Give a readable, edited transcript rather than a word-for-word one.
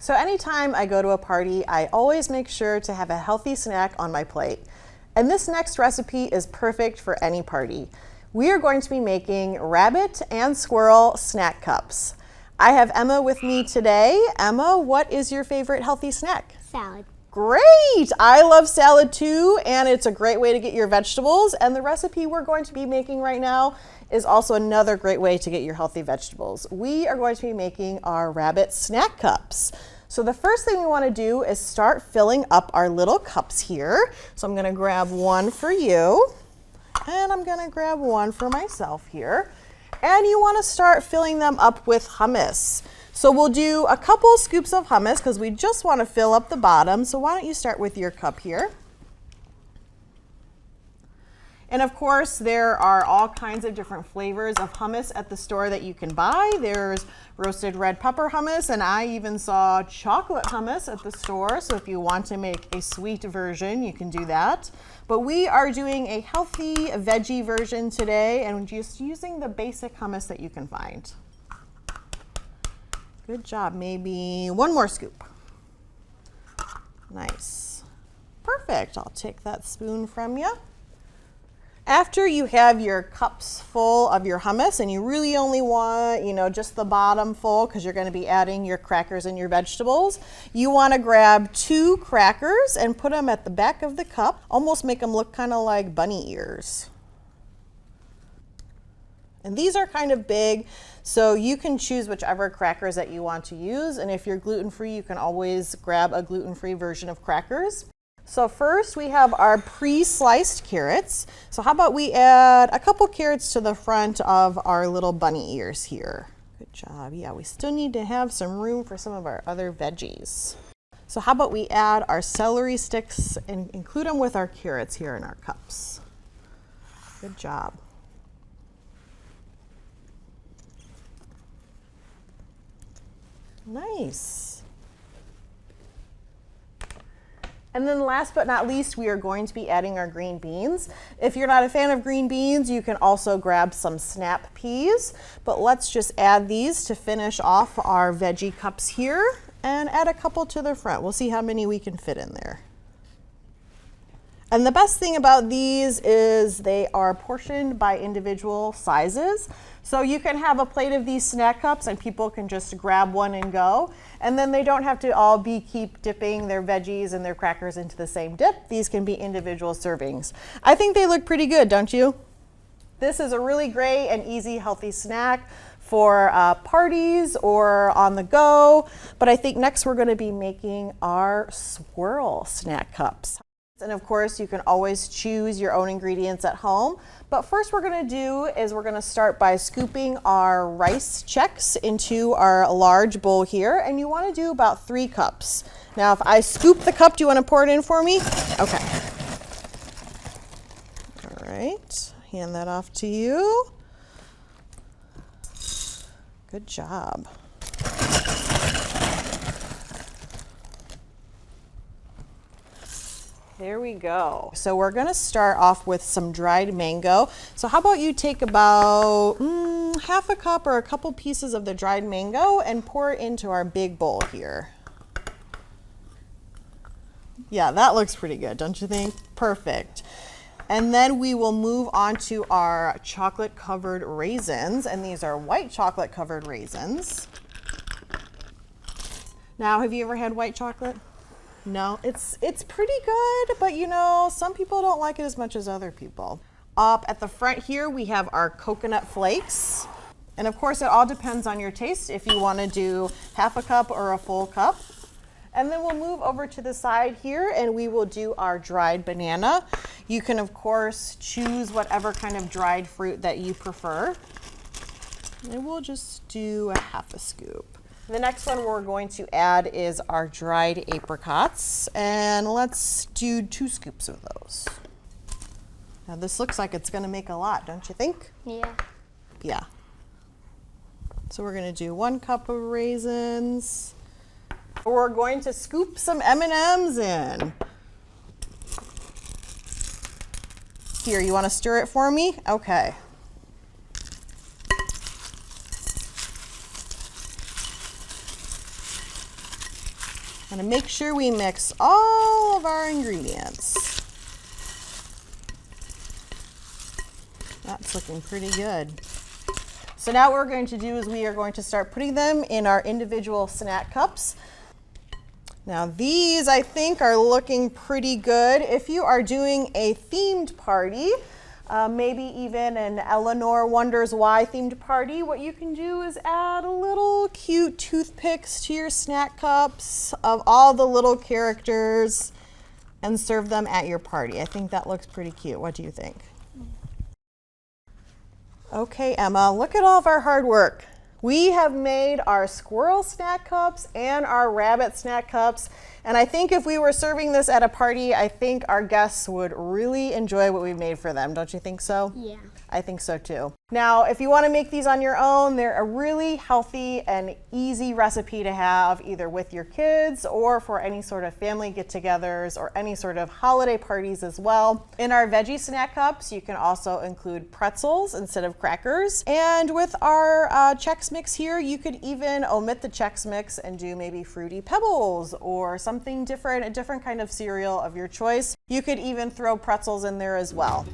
So anytime I go to a party, I always make sure to have a healthy snack on my plate. And this next recipe is perfect for any party. We are going to be making Rabbit and Squirrel snack cups. I have Emma with me today. Emma, what is your favorite healthy snack? Salad. Great! I love salad too, and it's a great way to get your vegetables. And the recipe we're going to be making right now is also another great way to get your healthy vegetables. We are going to be making our Rabbit snack cups. So the first thing we want to do is start filling up our little cups here. So I'm going to grab one for you, and I'm going to grab one for myself here. And you want to start filling them up with hummus. So we'll do a couple scoops of hummus because we just want to fill up the bottom. So why don't you start with your cup here? And of course, there are all kinds of different flavors of hummus at the store that you can buy. There's roasted red pepper hummus, and I even saw chocolate hummus at the store. So if you want to make a sweet version, you can do that. But we are doing a healthy veggie version today and just using the basic hummus that you can find. Good job. Maybe one more scoop. Nice. Perfect. I'll take that spoon from you. After you have your cups full of your hummus, and you really only want, just the bottom full because you're going to be adding your crackers and your vegetables, you want to grab 2 crackers and put them at the back of the cup. Almost make them look kind of like bunny ears. And these are kind of big, so you can choose whichever crackers that you want to use. And if you're gluten-free, you can always grab a gluten-free version of crackers. So first we have our pre-sliced carrots. So how about we add a couple carrots to the front of our little bunny ears here. Good job. Yeah, we still need to have some room for some of our other veggies. So how about we add our celery sticks and include them with our carrots here in our cups. Good job. Nice. And then last but not least, we are going to be adding our green beans. If you're not a fan of green beans, you can also grab some snap peas, but let's just add these to finish off our veggie cups here and add a couple to the front. We'll see how many we can fit in there. And the best thing about these is they are portioned by individual sizes. So you can have a plate of these snack cups and people can just grab one and go. And then they don't have to all keep dipping their veggies and their crackers into the same dip. These can be individual servings. I think they look pretty good, don't you? This is a really great and easy healthy snack for parties or on the go. But I think next we're going to be making our swirl snack cups. And of course, you can always choose your own ingredients at home. But first we're going to do is we're going to start by scooping our rice checks into our large bowl here. And you want to do about 3 cups. Now, if I scoop the cup, do you want to pour it in for me? Okay. All right. Hand that off to you. Good job. There we go. So we're going to start off with some dried mango. So how about you take about half a cup or a couple pieces of the dried mango and pour it into our big bowl here. Yeah, that looks pretty good, don't you think? Perfect. And then we will move on to our chocolate covered raisins, and these are white chocolate covered raisins. Now, have you ever had white chocolate? No, it's pretty good, but some people don't like it as much as other people. Up at the front here, we have our coconut flakes. And of course, it all depends on your taste if you want to do half a cup or a full cup. And then we'll move over to the side here and we will do our dried banana. You can, of course, choose whatever kind of dried fruit that you prefer. And we'll just do a half a scoop. The next one we're going to add is our dried apricots, and let's do 2 scoops of those. Now this looks like it's going to make a lot, don't you think? Yeah. Yeah. So we're going to do 1 cup of raisins. We're going to scoop some M&Ms in. Here, you want to stir it for me? Okay. And make sure we mix all of our ingredients. That's looking pretty good. So now what we're going to do is we are going to start putting them in our individual snack cups. Now these I think are looking pretty good. If you are doing a themed party, maybe even an Eleanor Wonders Why themed party, what you can do is add a little cute toothpicks to your snack cups of all the little characters and serve them at your party. I think that looks pretty cute. What do you think? Okay, Emma, look at all of our hard work. We have made our squirrel snack cups and our rabbit snack cups. And I think if we were serving this at a party, I think our guests would really enjoy what we made for them. Don't you think so? Yeah. I think so too. Now, if you want to make these on your own, they're a really healthy and easy recipe to have either with your kids or for any sort of family get-togethers or any sort of holiday parties as well. In our veggie snack cups, you can also include pretzels instead of crackers. And with our Chex Mix here, you could even omit the Chex Mix and do maybe Fruity Pebbles or something different, a different kind of cereal of your choice. You could even throw pretzels in there as well.